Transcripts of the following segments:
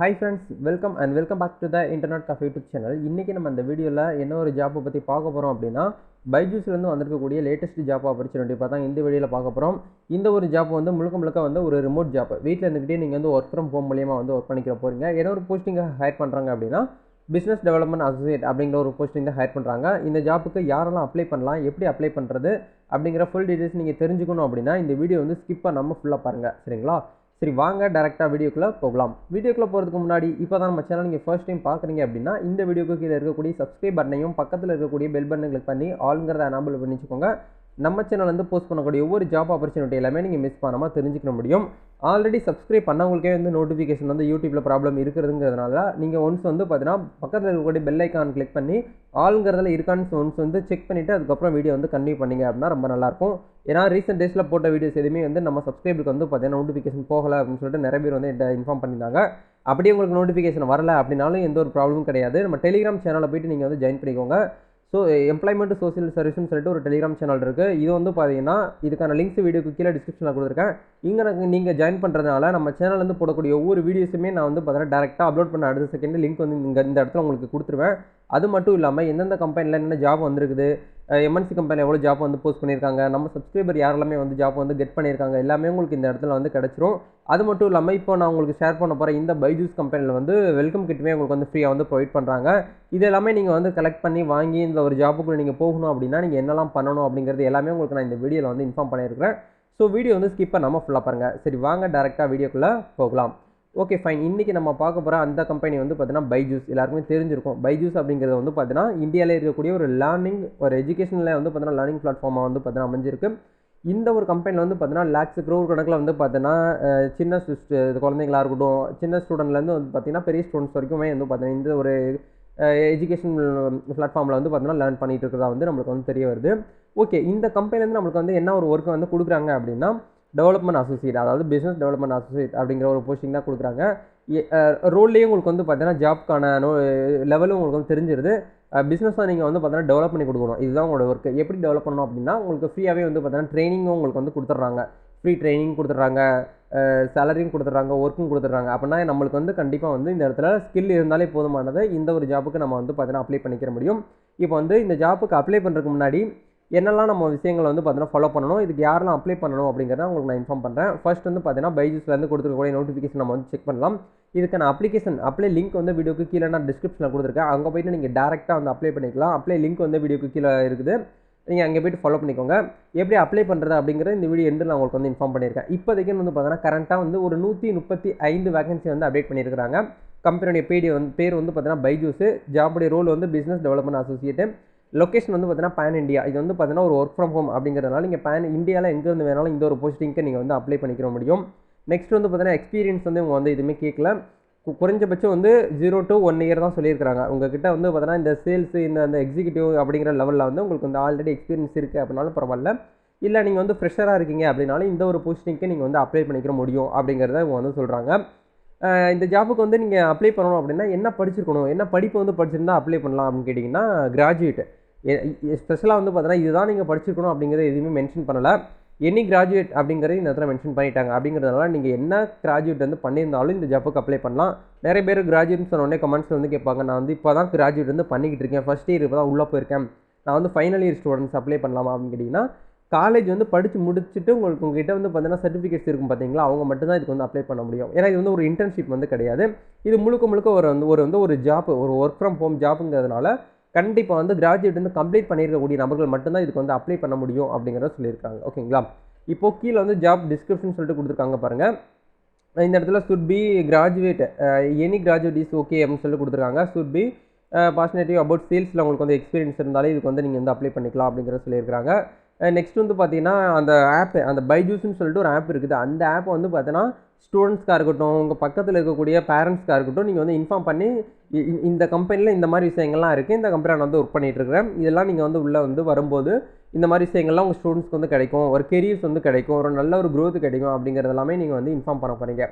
Hi friends, welcome back to the Internet Cafe YouTube channel. இன்னைக்கு நம்ம இந்த வீடியோல என்ன ஒரு ஜாப் பத்தி பார்க்க போறோம் அப்படினா பைஜூஸ்ல இருந்து வந்திருக்கக்கூடிய லேட்டஸ்ட் ஜாப் ஆப்பர்சூனிட்டி பார்த்தா இந்த வீடியோல பார்க்க போறோம். இந்த ஒரு ஜாப் வந்து முழுக்க வந்து ஒரு ரிமோட் ஜாப். வீட்ல இருந்துக்கிட்டே நீங்க வந்து வொர்க் ஃப்ரம் ஹோம் மூலமா வந்து வொர்க் பண்ணிக்க போறீங்க. என்ன ஒரு போஸ்டிங்க ஹையர் பண்றாங்க அப்படினா பிசினஸ் டெவலப்மென்ட் அசோசியேட் அப்படிங்கிற ஒரு போஸ்டிங் ஹையர் பண்றாங்க. இந்த ஜாப்புக்கு யாரெல்லாம் அப்ளை பண்ணலாம், எப்படி அப்ளை பண்றது அப்படிங்கிற ஃபுல் டீடைல்ஸ் நீங்க தெரிஞ்சுக்கணும் அப்படினா இந்த வீடியோ வந்து ஸ்கிப் பண்ணாம ஃபுல்லா பாருங்க. சரிங்களா? சரி வாங்க டைரக்டா வீடியோக்குள்ள போகலாம். வீடியோக்குள்ள போறதுக்கு முன்னாடி இப்போதான் நம்ம சேனல் நீங்க ஃபர்ஸ்ட் டைம் பார்க்குறீங்க அப்படின்னா இந்த வீடியோக்கு கீழே இருக்கக்கூடிய சப்ஸ்கிரைப் பட்டனையும் பக்கத்தில் இருக்கக்கூடிய பெல் பட்டனை கிளிக் பண்ணி ஆல்ங்கிறத எனேபிள் பண்ணி வச்சுக்கோங்க. நம்ம சேனல் வந்து போஸ்ட் பண்ணக்கூடிய ஒவ்வொரு ஜாப் ஆப்பர்ச்சுனிட்டி எல்லாமே நீங்கள் மிஸ் பண்ணாமல் தெரிஞ்சுக்க முடியும். ஆல்ரெடி சப்ஸ்கிரைப் பண்ணவங்களுக்கே வந்து நோட்டிஃபிகேஷன் வந்து யூடியூப்ல ப்ராப்ளம் இருக்கிறதுங்கிறதுனால நீங்கள் ஒன்ஸ் வந்து பார்த்தீங்கன்னா பக்கத்தில் இருக்கக்கூடிய பெல் ஐக்கான் கிளிக் பண்ணி ஆளுங்கிறதுல இருக்கான்னு ஒன்ஸ் வந்து செக் பண்ணிவிட்டு அதுக்கப்புறம் வீடியோ வந்து கண்டினியூ பண்ணிங்க அப்படின்னா ரொம்ப நல்லாயிருக்கும். ஏன்னா ரீசெண்ட் டேஸில் போட்ட வீடியோஸ் எதுவுமே வந்து நம்ம சப்ஸ்கிரைபருக்கு வந்து பார்த்தீங்கன்னா நோட்டிஃபிகேஷன் போகலை அப்படின்னு சொல்லிட்டு நிறைய பேர் வந்து என்கிட்ட இன்ஃபார்ம் பண்ணியிருந்தாங்க. அப்படியே உங்களுக்கு நோட்டிஃபிகேஷன் வரல அப்படின்னாலும் எந்த ஒரு ப்ராப்ளமும் கிடையாது. நம்ம டெலிகிராம் சேனலில் போய்ட்டு நீங்கள் வந்து ஜாயின் பண்ணிக்கோங்க. ஸோ எம்ப்ளாய்மெண்ட் சோசியல் சர்வீஸ்னு சொல்லிட்டு ஒரு டெலிகிராம் சேனல் இருக்குது. இது வந்து பார்த்தீங்கன்னா இதுக்கான லிங்க்ஸ் வீடியோக்கு கீழே டிஸ்கிரிப்ஷனில் கொடுத்துருக்கேன். இங்கே நீங்கள் ஜாயின் பண்ணுறதுனால நம்ம சேனல்லேருந்து போடக்கூடிய ஒவ்வொரு வீடியோஸுமே நான் வந்து பார்த்தீங்கன்னா டேரெக்டாக அப்லோட் பண்ண அடுத்த செகண்ட் லிங்க் வந்து இந்த இடத்துல உங்களுக்கு கொடுத்துருவேன். அது மட்டும் இல்லாமல் எந்தெந்த கம்பெனியில் என்னென்ன ஜாப் வந்திருக்குது, எம்என்சி கம்பெனியில் எவ்வளோ ஜாப் வந்து போஸ்ட் பண்ணியிருக்காங்க, நம்ம சப்ஸ்கிரைபர் யாரெல்லாமே வந்து ஜாப் வந்து கெட் பண்ணியிருக்காங்க எல்லாமே உங்களுக்கு இந்த இடத்துல வந்து கிடச்சிரும். அது மட்டும் இல்லாமல் இப்போ நான் உங்களுக்கு ஷேர் பண்ண போகிற இந்த பைஜூஸ் கம்பெனியில் வந்து வெல்கம் கிட்டுமே உங்களுக்கு வந்து ஃப்ரீயாக வந்து ப்ரொவைட் பண்ணுறாங்க. இது எல்லாமே நீங்கள் வந்து கலெக்ட் பண்ணி வாங்கி இந்த ஒரு ஜாப்புக்குள்ளே நீங்கள் போகணும் அப்படின்னா நீங்கள் என்னெல்லாம் பண்ணணும் அப்படிங்கிறது எல்லாமே உங்களுக்கு நான் இந்த வீடியோவில் வந்து இன்ஃபார்ம் பண்ணியிருக்கிறேன். ஸோ வீடியோ வந்து ஸ்கிப் பண்ணாமல் ஃபுல்லாக பாருங்கள். சரி வாங்க டேரெக்டாக வீடியோக்குள்ளே போகலாம். Okay fine. இன்றைக்கி நம்ம பார்க்க போகிற அந்த கம்பெனி வந்து பார்த்தீங்கன்னா பைஜூஸ். எல்லாருக்குமே தெரிஞ்சிருக்கும். பைஜூஸ் அப்படிங்கிறது வந்து பார்த்தீங்கன்னா இந்தியாவிலே இருக்கக்கூடிய ஒரு லேர்னிங் ஒரு எஜுகேஷனில் வந்து பார்த்தீங்கன்னா லேர்னிங் பிளாட்ஃபார்மாக வந்து பார்த்தீங்கன்னா அமைஞ்சிருக்கு. இந்த ஒரு கம்பெனியில் வந்து பார்த்தீங்கன்னா லேக்ஸ் க்ரோர் கணக்கில் வந்து பார்த்தீங்கன்னா சின்ன குழந்தைங்களாக இருக்கட்டும், சின்ன ஸ்டூடெண்ட்லேருந்து வந்து பார்த்தீங்கன்னா பெரிய ஸ்டூடெண்ட்ஸ் வரைக்குமே வந்து பார்த்தீங்கன்னா இந்த ஒரு எஜுகேஷன் பிளாட்ஃபார்மில் வந்து பார்த்தீங்கன்னா லேர்ன் பண்ணிட்டு இருக்கிறதா வந்து நம்மளுக்கு வந்து தெரிய வருது. ஓகே, இந்த கம்பெனிலேருந்து நம்மளுக்கு வந்து என்ன ஒரு ஒர்க் வந்து கொடுக்குறாங்க அப்படின்னா டெவலப்மெண்ட் அசோசியேட், அதாவது பிஸ்னஸ் டெவலப்மெண்ட் அசோசியேட் அப்படிங்கிற ஒரு போஸ்டிங் தான் கொடுக்குறாங்க. ரோல்லேயே உங்களுக்கு வந்து பார்த்தீங்கன்னா ஜாப்க்கான லெவலும் உங்களுக்கு வந்து தெரிஞ்சிருது. பிஸ்னஸாக நீங்கள் வந்து பார்த்தீங்கன்னா டெவலப் பண்ணி கொடுக்கணும். இதுதான் உங்களோட ஒர்க்கு. எப்படி டெவலப் பண்ணணும் அப்படின்னா உங்களுக்கு ஃப்ரீயாகவே வந்து பார்த்தீங்கன்னா ட்ரைனிங்கும் உங்களுக்கு வந்து கொடுத்துட்றாங்க. ஃப்ரீ ட்ரைனிங் கொடுத்துட்றாங்க, சேலரியும் கொடுத்துட்றாங்க, ஒர்க்கும் கொடுத்துட்றாங்க. அப்படின்னா நம்மளுக்கு வந்து கண்டிப்பாக வந்து இந்த இடத்துல ஸ்கில் இருந்தாலே போதுமானது. இந்த ஒரு ஜாப்புக்கு நம்ம வந்து பார்த்தீங்கன்னா அப்ளை பண்ணிக்கிற முடியும். இப்போ வந்து இந்த ஜாப்புக்கு அப்ளை பண்ணுறதுக்கு முன்னாடி என்னெல்லாம் நம்ம விஷயங்களை வந்து பார்த்தீங்கன்னா ஃபாலோ பண்ணணும், இதுக்கு யாரெல்லாம் அப்ளை பண்ணணும் அப்படிங்கிறத உங்களுக்கு நான் இன்ஃபார்ம் பண்ணுறேன். ஃபர்ஸ்ட் வந்து பார்த்தீங்கன்னா பைஜூஸ்லேருந்து கொடுத்துருக்கக்கூடிய நோட்டிஃபிகேஷன் நம்ம வந்து செக் பண்ணலாம். இதுக்கான அப்ளை லிங்க் வந்து வீடியோக்கு கீழே நான் டிஸ்கிரிப்ஷனில் கொடுத்துருக்கேன். அங்கே போய்ட்டு நீங்கள் டேரெக்டாக வந்து அப்ளை பண்ணிக்கலாம். அப்ளை லிங்க் வந்து வீடியோக்கு கீழே இருக்குது. நீங்கள் அங்கே போய்ட்டு ஃபாலோ பண்ணிக்கோங்க. எப்படி அப்ளை பண்ணுறது அப்படிங்கிற இந்த வீடியோ எண்டு நான் உங்களுக்கு வந்து இன்ஃபார்ம் பண்ணியிருக்கேன். இப்போதைக்கு வந்து பார்த்தீங்கன்னா கரண்ட்டாக வந்து ஒரு 135 வேகன்சி வந்து அப்டேட் பண்ணியிருக்கிறாங்க. கம்பெனியுடைய பேர் வந்து பார்த்தீங்கன்னா பைஜூஸ். ஜாபுடைய ரோல் வந்து பிஸ்னஸ் டெவலப்மெண்ட் அசோசியேட். லொக்கேஷன் வந்து பார்த்தீங்கன்னா பேன் இண்டியா. இது வந்து பார்த்தீங்கன்னா ஒரு ஒர்க் ஃப்ரம் ஹோம் அப்படிங்கிறதுனால நீங்கள் பேன் இந்தியாவில் எங்கேருந்து வேணாலும் இந்த ஒரு போஸ்டிங்க்கு நீங்கள் வந்து அப்ளை பண்ணிக்கிற முடியும். நெக்ஸ்ட் வந்து பார்த்தீங்கன்னா எக்ஸ்பீரியன்ஸ் வந்து இவங்க வந்து எதுவுமே கேட்கல. குறைஞ்சபட்சம் வந்து 0 to 1 இயர் தான் சொல்லியிருக்காங்க. உங்ககிட்ட வந்து பார்த்தீங்கன்னா இந்த சேல்ஸ் இந்த எக்ஸிக்யூட்டிவ் அப்படிங்கிற லெவலில் வந்து உங்களுக்கு வந்து ஆல்ரெடி எக்ஸ்பீரியன்ஸ் இருக்குது அப்படின்னாலும் பரவாயில்ல. இல்லை நீங்கள் வந்து ஃப்ரெஷராக இருக்கீங்க அப்படின்னாலும் இந்த ஒரு போஸ்டிங்க்கு நீங்கள் வந்து அப்ளை பண்ணிக்கிற முடியும் அப்படிங்கிறத இவங்க வந்து சொல்கிறாங்க. இந்த ஜாப்புக்கு வந்து நீங்கள் அப்ளை பண்ணணும் அப்படின்னா என்ன படிச்சிருக்கணும், என்ன படிப்பு வந்து படிச்சிருந்தா அப்ளை பண்ணலாம் அப்படின்னு கேட்டிங்கன்னா கிராஜுவேட். ஸ்பெஷலாக வந்து பார்த்தீங்கன்னா இதுதான் நீங்கள் படிச்சிருக்கணும் அப்படிங்கிறத எதுவுமே மென்ஷன் பண்ணலை. எனி கிராஜுவேட் அப்படிங்கிறது இந்த இடத்துல மென்ஷன் பண்ணிட்டாங்க. அப்படிங்கிறதுனால நீங்கள் என்ன கிராஜுவேட் வந்து பண்ணியிருந்தாலும் இந்த ஜாப்புக்கு அப்ளை பண்ணலாம். நிறைய பேர் கிராஜுவேட்னு சொன்ன உடனே கமெண்ட்ஸில் வந்து கேட்பாங்க, நான் வந்து இப்போ தான் கிராஜுவேட் வந்து பண்ணிக்கிட்டு இருக்கேன், ஃபஸ்ட் இயர் இப்போ தான் உள்ளே போயிருக்கேன், நான் வந்து ஃபைனல் இயர் ஸ்டூடெண்ட்ஸ் அப்ளை பண்ணலாமா அப்படின்னு கேட்டிங்கன்னா காலேஜ் வந்து படித்து முடிச்சுட்டு உங்ககிட்ட வந்து பார்த்தீங்கன்னா சர்டிஃபிகேட்ஸ் இருக்கும் பார்த்தீங்களா, அவங்க மட்டும்தான் இதுக்கு வந்து அப்ளை பண்ண முடியும். ஏன்னா இது வந்து ஒரு இன்டர்ன்ஷிப் வந்து கிடையாது. இது முழுக்க ஒரு ஜாப், ஒரு ஒர்க் ஃப்ரம் ஹோம் ஜாப்புங்கிறதுனால கண்டிப்பாக வந்து கிராஜுவேட் வந்து கம்ப்ளீட் பண்ணியிருக்கக்கூடிய நபர்கள் மட்டும்தான் இதுக்கு வந்து அப்ளை பண்ண முடியும் அப்படிங்கிறத சொல்லியிருக்காங்க. ஓகேங்களா? இப்போது கீழே வந்து ஜாப் டிஸ்கிரிப்ஷன் சொல்லிட்டு கொடுத்துருக்காங்க பாருங்கள். இந்த இடத்துல should be graduate, any graduate is okay அப்படின்னு சொல்லி கொடுத்துருக்காங்க. சுட் பி பாசிட்டிவ் அபவுட் சேல்ஸில் உங்களுக்கு வந்து எக்ஸ்பீரியன்ஸ் இருந்தாலே இதுக்கு வந்து நீங்கள் வந்து அப்ளை பண்ணிக்கலாம் அப்படிங்கிறத சொல்லியிருக்காங்க. நெக்ஸ்ட் வந்து பார்த்தீங்கன்னா அந்த ஆப்பு, அந்த பைஜூஸ்ன்னு சொல்லிட்டு ஒரு ஆப் இருக்குது. அந்த ஆப்பை வந்து பார்த்தீங்கன்னா ஸ்டூடெண்ட்ஸ்க்காக இருக்கட்டும், உங்கள் பக்கத்தில் இருக்கக்கூடிய பேரண்ட்ஸ்க்காக இருக்கட்டும், நீங்கள் வந்து இன்ஃபார்ம் பண்ணி இந்த கம்பெனியில் இந்த மாதிரி விஷயங்கள்லாம் இருக்குது, இந்த கம்பெனியில் நான் வந்து ஒர்க் பண்ணிகிட்டு இருக்கிறேன், இதெல்லாம் நீங்கள் வந்து உள்ளே வந்து வரும்போது இந்த மாதிரி விஷயங்கள்லாம் உங்கள் ஸ்டூடெண்ட்ஸ்க்கு வந்து கிடைக்கும், ஒரு கெரியர்ஸ் வந்து கிடைக்கும், ஒரு நல்ல ஒரு க்ரோத் கிடைக்கும் அப்படிங்கிறது எல்லாமே நீங்கள் வந்து இன்ஃபார்ம் பண்ண போகிறீங்க.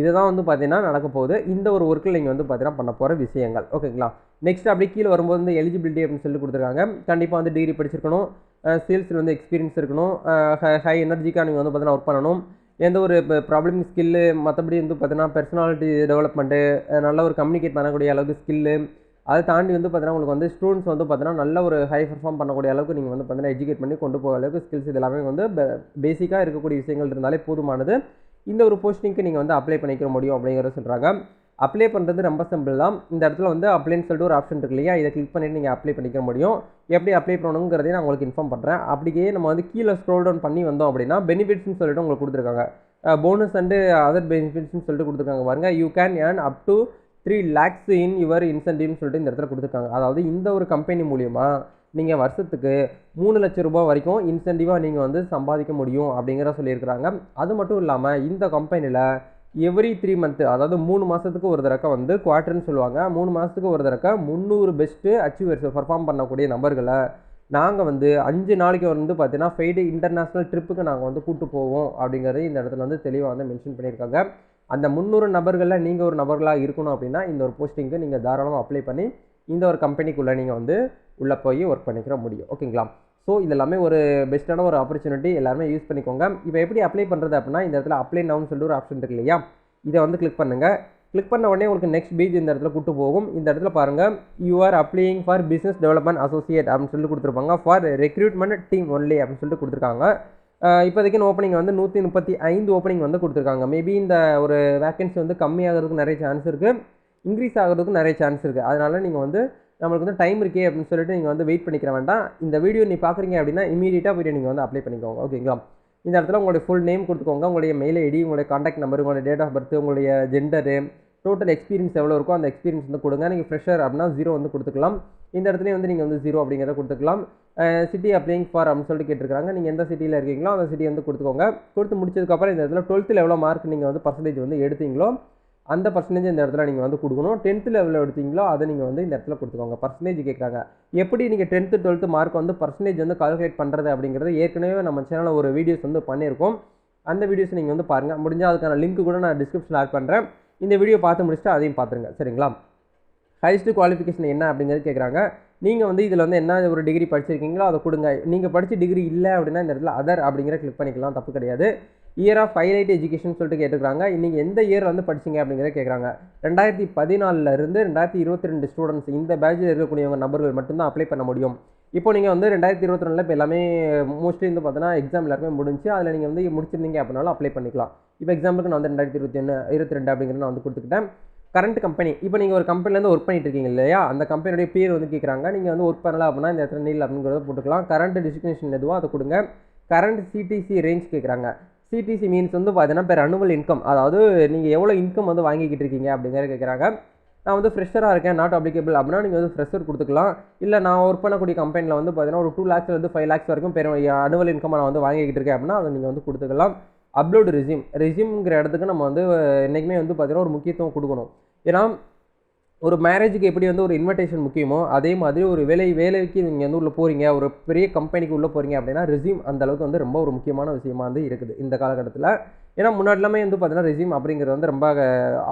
இதுதான் வந்து பார்த்தீங்கன்னா நடக்க போகுது. இந்த ஒரு ஒர்க்கில் நீங்கள் வந்து பார்த்தீங்கன்னா பண்ண போகிற விஷயங்கள். ஓகேங்களா? நெக்ஸ்ட் அப்படியே கீழே வரும்போது வந்து எலிஜிபிலிட்டி அப்படின்னு சொல்லி கொடுத்துருக்காங்க. கண்டிப்பாக வந்து டிகிரி படிச்சிருக்கணும், சேல்ஸில் வந்து எக்ஸ்பீரியன்ஸ் இருக்கணும், ஹை எனர்ஜிக்காக நீங்கள் வந்து பார்த்தீங்கன்னா ஒர்க் பண்ணணும், எந்த ஒரு ப்ராப்ளமிங் ஸ்கில்லு, மற்றபடி வந்து பார்த்தீங்கன்னா பெர்சனாலிட்டி டெவலப்மெண்ட்டு, நல்ல ஒரு கம்யூனிகேட் பண்ணக்கூடிய அளவுக்கு ஸ்கில்லு, அதை தாண்டி வந்து பார்த்தீங்கன்னா உங்களுக்கு வந்து ஸ்டூடெண்ட்ஸ் வந்து பார்த்தீங்கன்னா நல்ல ஒரு ஹை பெர்ஃபார்ம் பண்ணக்கூடிய அளவுக்கு நீங்கள் வந்து பார்த்தீங்கன்னா எஜுகேட் பண்ணி கொண்டு போகிற அளவுக்கு ஸ்கில்ஸ் இது எல்லாமே வந்து பேசிக்காக இருக்கக்கூடிய விஷயங்கள் இருந்தாலே போதுமானது. இந்த ஒரு போஸ்டிங்க்கு நீங்கள் வந்து அப்ளை பண்ணிக்க முடியும் அப்படிங்கிறத சொல்கிறாங்க. அப்ளை பண்ணுறது ரொம்ப சிம்பிள் தான். இந்த இடத்துல வந்து அப்ளைன்னு சொல்லிட்டு ஒரு ஆப்ஷன் இருக்கு இல்லையா, இதை கிளிக் பண்ணிட்டு நீங்கள் அப்ளை பண்ணிக்க முடியும். எப்படி அப்ளை பண்ணணுங்கிறதையும் நான் உங்களுக்கு இன்ஃபார்ம் பண்ணுறேன். அப்படியே நம்ம வந்து கீழே ஸ்க்ரோல் டவுன் பண்ணி வந்தோம் அப்படின்னா பெனிஃபிட்ஸ்னு சொல்லிட்டு உங்களுக்கு கொடுத்துருக்காங்க. போனஸ் அண்டு அதர் பெனிஃபிட்ஸ்னு சொல்லிட்டு கொடுத்துருக்காங்க பாருங்க. You can earn up to 3 lakhs in your இன்சென்டிவ்னு சொல்லிட்டு இந்த இடத்துல கொடுத்துருக்காங்க. அதாவது இந்த ஒரு கம்பெனி மூலிமா நீங்கள் வருஷத்துக்கு 3 லட்சம் ரூபாய் வரைக்கும் இன்சென்டிவாக நீங்கள் வந்து சம்பாதிக்க முடியும் அப்படிங்கிற சொல்லியிருக்கிறாங்க. அது மட்டும் இல்லாமல் இந்த கம்பெனியில் எவ்ரி 3 மந்த்து, அதாவது 3 மாதத்துக்கு ஒரு தடவை வந்து குவார்ட்டர்னு சொல்லுவாங்க, 3 மாதத்துக்கு ஒரு தடவை 300 பெஸ்ட்டு அச்சீவர்ஸ் பர்ஃபார்ம் பண்ணக்கூடிய நபர்களை நாங்கள் வந்து 5 நாளைக்கு வந்து பார்த்தீங்கன்னா ஃபைடு இன்டர்நேஷ்னல் ட்ரிப்புக்கு நாங்கள் வந்து கூப்பிட்டு போவோம் அப்படிங்கிறது இந்த இடத்துல வந்து தெளிவாக வந்து மென்ஷன் பண்ணியிருக்காங்க. அந்த 300 நபர்களில் நீங்கள் ஒரு நபர்களாக இருக்கணும் அப்படின்னா இந்த ஒரு போஸ்டிங்க்கு நீங்கள் தாராளமாக அப்ளை பண்ணி இந்த ஒரு கம்பெனிக்குள்ளே நீங்கள் வந்து உள்ளே போய் ஒர்க் பண்ணிக்கிற முடியும். ஓகேங்களா? ஸோ இது எல்லாமே ஒரு பெஸ்ட்டான ஒரு ஆப்பர்ச்சுனிட்டி, எல்லாருமே யூஸ் பண்ணிக்கோங்க. இப்போ எப்படி அப்ளை பண்ணுறது அப்படின்னா இந்த இடத்துல அப்ளை நவுன்னு சொல்லிட்டு ஒரு ஆப்ஷன் இருக்கு இல்லையா, இதை வந்து கிளிக் பண்ணுங்கள். கிளிக் பண்ண உடனே உங்களுக்கு நெக்ஸ்ட் பேஜ் இந்த இடத்துல கூட்டு போகும். இந்த இடத்துல பாருங்கள், you are applying for business development associate அப்படின்னு சொல்லிட்டு கொடுத்துருப்பாங்க. ஃபார் ரெக்ரூட்மெண்ட் டீம் ஒன்லி அப்படின்னு சொல்லிட்டு கொடுத்துருக்காங்க. இப்போதைக்கு ஓப்பனிங் வந்து 135 ஓப்பனிங் வந்து கொடுத்துருக்காங்க. மேபி இந்த ஒரு வேக்கன்சி வந்து கம்மியாகிறதுக்கு நிறைய சான்ஸ் இருக்குது, இன்க்ரீஸ் ஆகிறதுக்கு நிறைய சான்ஸ் இருக்குது. அதனால் நீங்கள் வந்து நம்மளுக்கு வந்து டைம் இருக்கே அப்படின்னு சொல்லிட்டு நீங்கள் வந்து வெயிட் பண்ணிக்கிற வேண்டாம். இந்த வீடியோ நீ பார்க்குறீங்க அப்படின்னா இமீடியட்டாக போய்ட்டு நீங்கள் வந்து அப்ளை பண்ணிக்கோங்க. ஓகேங்களா? இந்த இடத்துல உங்களுடைய ஃபுல் நேம் கொடுத்துக்கோங்க, உங்களுடைய மெயில் ஐடி, உங்களுடைய காண்டாக்ட் நம்பர், உங்களுடைய டேட் ஆஃப் பர்த், உங்களுடைய ஜெண்டரு, டோட்டல் எக்ஸ்பீரியன்ஸ் எவ்வளோ இருக்கோ அந்த எக்ஸ்பீரியன்ஸ் வந்து கொடுங்க. நீங்கள் ஃப்ரெஷர் அப்படின்னா 0 வந்து கொடுத்துக்கலாம். இந்த இடத்துலையும் வந்து நீங்கள் வந்து 0 அப்படிங்கிறத கொடுத்துக்கலாம். சிட்டி அப்ளைங் ஃபார் அப்படின்னு சொல்லிட்டு கேட்டிருக்காங்க. நீங்கள் எந்த சிட்டியில் இருக்கீங்களோ அந்த சிட்டி வந்து கொடுத்துக்கோங்க. கொடுத்து முடிச்சதுக்கப்புறம் இந்த இடத்துல 12th எவ்வளோ மார்க் நீங்கள் வந்து பர்சன்டேஜ் வந்து எடுத்தீங்களோ அந்த பர்சன்டேஜ் இந்த இடத்துல நீங்கள் வந்து கொடுக்கணும். 10th லெவலில் எடுத்தீங்களோ அதை நீங்கள் வந்து இந்த இடத்துல கொடுத்துக்கோங்க. பர்சன்டேஜ் கேட்குறாங்க. எப்படி நீங்கள் 10th 12th மார்க் வந்து பர்சன்டேஜ் வந்து கால்குலேட் பண்ணுறது அப்படிங்கிறது ஏற்கனவே நம்ம சேனலில் ஒரு வீடியோஸ் வந்து பண்ணியிருக்கோம். அந்த வீடியோஸ் நீங்கள் வந்து பாருங்கள். முடிஞ்சால் அதுக்கான லிங்க் கூட நான் டிஸ்கிரிப்ஷனில் ஆட் பண்ணுறேன். இந்த வீடியோ பார்த்து முடிச்சுட்டு அதையும் பார்த்துருங்க. சரிங்களா? ஹையஸ்ட் குவாலிஃபிகேஷன் என்ன அப்படிங்கிறது கேட்குறாங்க. நீங்கள் வந்து இதில் வந்து என்ன ஒரு டிகிரி படிச்சிருக்கீங்களோ அதை கொடுங்க. நீங்கள் படித்த டிகிரி இல்லை அப்படின்னா இந்த இடத்துல அதர் அப்படிங்கிற கிளிக் பண்ணிக்கலாம், தப்பு கிடையாது. இயர் ஆஃப் ஹைலைட் எஜுகேஷன் சொல்லிட்டு கேட்டுக்கிறாங்க. நீங்கள் எந்த இயர் வந்து படிச்சிங்க அப்படிங்கிறத கேட்குறாங்க. 2014 2022 ஸ்டூடெண்ட்ஸ் இந்த பேட்சில் இருக்கக்கூடியவங்க நபர்கள் மட்டும்தான் அப்ளை பண்ண முடியும். இப்போ நீங்கள் வந்து 2022 இப்போ எல்லாமே மோஸ்ட்லி வந்து பார்த்தீங்கன்னா எக்ஸாம் எல்லாருமே முடிஞ்சு அதில் நீங்கள் வந்து முடிச்சிருந்தீங்க அப்படின்னாலும் அப்ளை பண்ணிக்கலாம். இப்போ எக்ஸாம்பிளுக்கு நான் வந்து 2022 அப்படிங்கிறது நான் வந்து கொடுத்துக்கிட்டேன். கரண்ட் கம்பெனி, இப்போ நீங்கள் ஒரு கம்பெனிலேருந்து ஒர்க் பண்ணிட்டு இருக்கீங்க இல்லையா, அந்த கம்பெனியோடைய பேர் வந்து கேட்குறாங்க. நீங்கள் வந்து ஒர்க் பண்ணலாம் அப்படின்னா இந்த இடத்துல நீல் அப்படிங்கிறத போட்டுக்கலாம். கரண்ட் டிசிக்னேஷன் எதுவோ அதை கொடுங்க. கரண்ட் சிடிசி ரேஞ்ச் கேட்குறாங்க. சிடிசி மீன்ஸ் வந்து பார்த்தீங்கன்னா பெர் அனுவல் இன்கம், அதாவது நீங்கள் எவ்வளோ இன்கம் வந்து வாங்கிக்கிட்டு இருக்கீங்க அப்படிங்கிறத கேட்குறாங்க. நான் வந்து ஃப்ரெஷராக இருக்கேன், நாட் அப்ளிகபிள் அப்படின்னா நீங்கள் வந்து ஃப்ரெஷர் கொடுத்துக்கலாம். இல்லை நான் ஒர்க் பண்ணக்கூடிய கம்பெனியில் வந்து பார்த்தீங்கன்னா ஒரு 2 lakhs 5 lakhs வரைக்கும் பெரும் அனுவல் இன்கம் நான் வந்து வாங்கிக்கிட்டு இருக்கேன் அப்படின்னா அதை நீங்கள் வந்து கொடுத்துக்கலாம். அப்லோடு ரெஸ்யூம்ங்கிற இடத்துக்கு நம்ம வந்து என்றைக்குமே வந்து பார்த்தீங்கன்னா ஒரு முக்கியத்துவம் கொடுக்கணும். ஏன்னா ஒரு மேரேஜுக்கு எப்படி வந்து ஒரு இன்விடேஷன் முக்கியமோ அதே மாதிரி ஒரு வேலைக்கு நீங்கள் வந்து உள்ளே போகிறீங்க, ஒரு பெரிய கம்பெனிக்கு உள்ளே போகிறீங்க அப்படின்னா ரெஸ்யூம் அந்த அளவுக்கு வந்து ரொம்ப ஒரு முக்கியமான விஷயமா வந்து இருக்குது இந்த காலகட்டத்தில். ஏன்னா முன்னாடி எல்லாமே வந்து பார்த்தீங்கன்னா ரெஸ்யூம் அப்படிங்கிறது வந்து ரொம்ப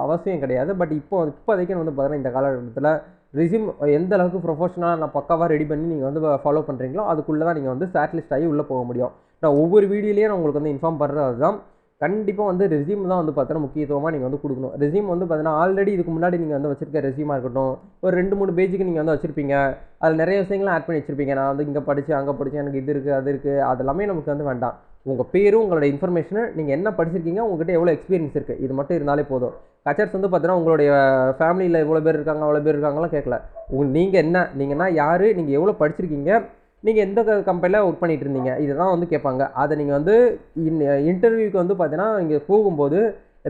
அவசியம் கிடையாது. பட் இப்போதைக்கு வந்து பார்த்தீங்கன்னா இந்த காலகட்டத்தில் ரெஸ்யூம் எந்த அளவுக்கு ப்ரொஃபஷனலாக நான் பக்காவாக ரெடி பண்ணி நீங்கள் வந்து ஃபாலோ பண்ணுறீங்களோ அதுக்குள்ளே தான் நீங்கள் வந்து ஷார்ட்லிஸ்ட் ஆகி உள்ளே போக முடியும். நான் ஒவ்வொரு வீடியோலேயும் நான் உங்களுக்கு வந்து இன்ஃபார்ம் பண்ணுறது அதுதான். கண்டிப்பாக வந்து ரெஸ்யூம் தான் வந்து பார்த்தீங்கன்னா முக்கியத்துவமாக நீங்கள் வந்து கொடுக்கணும். ரெஸ்யூம் வந்து பார்த்தீங்கன்னா ஆல்ரெடி இதுக்கு முன்னாடி நீங்கள் வந்து வச்சிருக்க ரெஸ்யூமாக இருக்கட்டும், ஒரு 2-3 பேஜுக்கு நீங்கள் வந்து வச்சுருப்பீங்க, அதில் நிறைய விஷயங்கள்லாம் ஆட் பண்ணி வச்சுருப்பீங்க. நான் வந்து இங்கே படித்தேன், அங்கே படித்தேன், எனக்கு இது இருக்குது அது இருக்குது, அது எல்லாமே நமக்கு வந்து வேண்டாம். உங்கள் பேரும் உங்களோட இன்ஃபர்மேஷனு, நீங்கள் என்ன படிச்சிருக்கீங்க, உங்கள்கிட்ட எவ்வளோ எக்ஸ்பீரியன்ஸ் இருக்குது, இது மட்டும் இருந்தாலே போதும். கச்சர்ஸ் வந்து பார்த்தீங்கன்னா உங்களுடைய ஃபேமிலியில் இவ்வளோ பேர் இருக்காங்க அவ்வளோ பேர் இருக்காங்கலாம் கேட்கல. நீங்கள்னா யார், நீங்கள் எவ்வளோ படிச்சிருக்கீங்க, நீங்கள் எந்த கம்பெனியில் ஒர்க் பண்ணிகிட்டு இருந்தீங்க, இதை தான் வந்து கேட்பாங்க. அதை நீங்கள் வந்து இன்டர்வியூக்கு வந்து பார்த்தீங்கன்னா இங்கே போகும்போது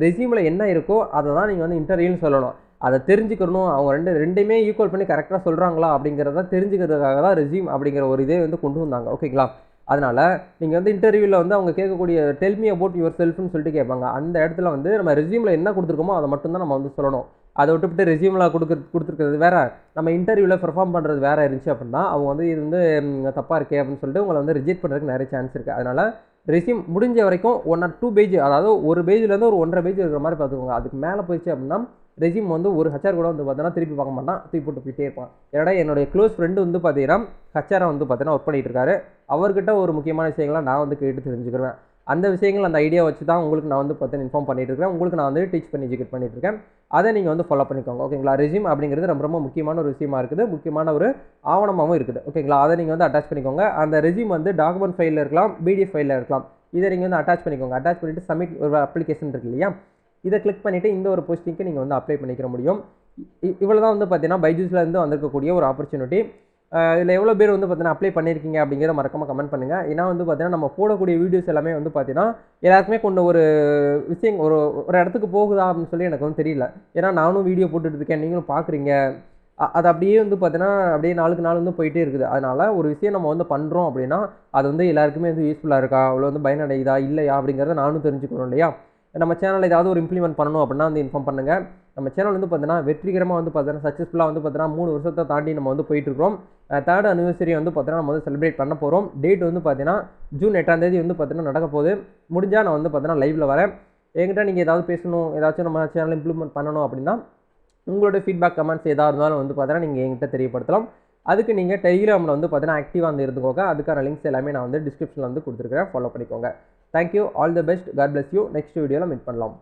ரெஸ்யூமில் என்ன இருக்கோ அதை தான் நீங்கள் வந்து இன்டர்வியூன்னு சொல்லணும். அதை தெரிஞ்சுக்கணும். அவங்க ரெண்டையுமே ஈக்குவல் பண்ணி கரெக்டாக சொல்கிறாங்களா அப்படிங்கிறத தெரிஞ்சுக்கிறதுக்காக தான் ரெஸ்யூம் அப்படிங்கிற ஒரு இதே வந்து கொண்டு வந்தாங்க. ஓகேங்களா? அதனால் நீங்கள் வந்து இன்டர்வியூவில் வந்து அவங்க கேட்கக்கூடிய டெல் மீ அபவுட் யுவர் செல்ஃப்னு சொல்லிட்டு கேட்பாங்க. அந்த இடத்துல வந்து நம்ம ரெஸ்யூமில் என்ன கொடுத்துருக்கோமோ அதை மட்டும்தான் நம்ம வந்து சொல்லணும். அதை விட்டுவிட்டு ரெஸ்யூமில் கொடுத்துருக்கிறது வேறு, நம்ம இன்டர்வியூவில் பெர்ஃபார்ம் பண்ணுறது வேறு இருந்துச்சு அப்படின்னா அவங்க வந்து இது வந்து தப்பாக இருக்கே அப்படின்னு சொல்லிட்டு உங்களை வந்து ரிஜெக்ட் பண்ணுறதுக்கு நிறைய சான்ஸ் இருக்குது. அதனால் ரெஸ்யூம் முடிஞ்ச வரைக்கும் 1 or 2 பேஜ், அதாவது ஒரு பேஜ்லேருந்து ஒரு 1.5 பேஜ் இருக்கிற மாதிரி பார்த்துக்கோங்க. அதுக்கு மேலே போயிடுச்சு அப்படின்னா ரெஸ்யூம் வந்து ஒரு ஹச்ஆர் கூட வந்து பார்த்தீங்கன்னா திருப்பி பார்க்க மாட்டான், தூக்கி போட்டு போயிட்டே இருப்பான். ஏன்னா என்னுடைய க்ளோஸ் ஃப்ரெண்டு வந்து பார்த்தீங்கன்னா ஹச்ஆரை வந்து பார்த்தீங்கன்னா ஒர்க் பண்ணிகிட்டு இருக்காரு. அவர்கிட்ட ஒரு முக்கியமான விஷயங்கள்லாம் நான் வந்து கேட்டு தெரிஞ்சுக்கிறேன். அந்த விஷயங்கள் அந்த ஐடியா வச்சு தான் உங்களுக்கு நான் வந்து பார்த்தீங்கன்னா இன்ஃபார்ம் பண்ணிட்டு இருக்கேன். உங்களுக்கு நான் வந்து டீச் பண்ணி எஜுகேட் பண்ணிட்டு இருக்கேன். அதை நீங்கள் வந்து ஃபாலோ பண்ணிக்கோங்க. ஓகேங்களா? ரெஸ்யூம் அப்படிங்கிறது ரொம்ப ரொம்ப முக்கியமான ஒரு விஷயமா இருக்குது. முக்கியமான ஒரு ஆவணமாகவும் இருக்குது. ஓகேங்களா? அதை நீங்கள் வந்து அட்டாச் பண்ணிக்கோங்க. அந்த ரெஸ்யூம் வந்து டாக்குமெண்ட் ஃபைலில் இருக்கலாம், பிடிஎஃப் ஃபைலில் இருக்கலாம். இதை நீங்கள் வந்து அட்டாச் பண்ணிக்கோங்க. அட்டாச் பண்ணிவிட்டு சப்மிட் ஒரு அப்ளிகேஷன் இருக்கு இல்லையா, இதை கிளிக் பண்ணிவிட்டு இந்த ஒரு போஸ்டிங்க்கு நீங்கள் வந்து அப்ளை பண்ணிக்கிற முடியும். இவ்வளோ தான் வந்து பார்த்தீங்கன்னா பைஜூஸ்லேருந்து வந்திருக்கக்கூடிய ஒரு ஆப்பர்ச்சுனிட்டி. இதில் எவ்வளோ பேர் வந்து பார்த்தீங்கன்னா அப்ளை பண்ணியிருக்கீங்க அப்படிங்கிறத மறக்காமல் கமெண்ட் பண்ணுங்கள். ஏன்னா வந்து பார்த்தீங்கன்னா நம்ம போடக்கூடிய வீடியோஸ் எல்லாமே வந்து பார்த்தீங்கன்னா எல்லாருக்குமே கொண்ட ஒரு விஷயம் ஒரு ஒரு இடத்துக்கு போகுதா அப்படின்னு சொல்லி எனக்கு வந்து தெரியல. ஏன்னா நானும் வீடியோ போட்டுட்டு இருக்கேன், நீங்களும் பார்க்குறீங்க. அது அப்படியே வந்து பார்த்தீங்கன்னா அப்படியே நாளுக்கு நாள் வந்து போயிட்டே இருக்குது. அதனால் ஒரு விஷயம் நம்ம வந்து பண்ணுறோம் அப்படின்னா அது வந்து எல்லாருக்குமே வந்து யூஸ்ஃபுல்லாக இருக்கா, அவ்வளோ வந்து பயனடையுதா இல்லையா அப்படிங்கிறத நானும் தெரிஞ்சுக்கணும் இல்லையா. நம்ம சேனலில் ஏதாவது ஒரு இம்ப்ளிமெண்ட் பண்ணணும் அப்படின்னா வந்து இன்ஃபார்ம் பண்ணுங்கள். நம்ம சேனல் வந்து பார்த்தீங்கன்னா வெற்றிகரமாக வந்து பார்த்தீங்கன்னா சக்ஸஸ்ஃபுல்லாக வந்து பார்த்தீங்கன்னா 3 வருஷத்தை தாண்டி நம்ம வந்து போயிட்டுருக்கோம். 3rd anniversary வந்து பார்த்தீங்கன்னா நம்ம வந்து செலிப்ரேட் பண்ண போகிறோம். டேட் வந்து பார்த்தீங்கன்னா ஜூன் 8ஆம் தேதி வந்து பார்த்தீங்கன்னா நடக்க போகுது. முடிஞ்சால் நான் வந்து பார்த்தீங்கன்னா லைவில் வரேன். என்கிட்ட நீங்கள் ஏதாவது பேசணும், ஏதாச்சும் நம்ம சேனல் இம்ப்ளிமெண்ட் பண்ணணும் அப்படின்னா உங்களோட ஃபீட்பேக் கமெண்ட்ஸ் எதாக இருந்தாலும் வந்து பார்த்தீங்கன்னா நீங்கள் என்கிட்ட தெரியப்படுத்தலாம். அதுக்கு நீங்கள் டெலிகிராமில் வந்து பார்த்தீங்கன்னா ஆக்டிவாக வந்து இருந்துக்கோங்க. அதுக்கான லிங்க்ஸ் எல்லாமே நான் வந்து டிஸ்கிரிப்ஷனில் வந்து கொடுத்துருக்கிறேன். ஃபாலோ பண்ணிக்கோங்க. Thank you. All the best. God bless you. Next வீடியோவில் மீட் பண்ணலாம்.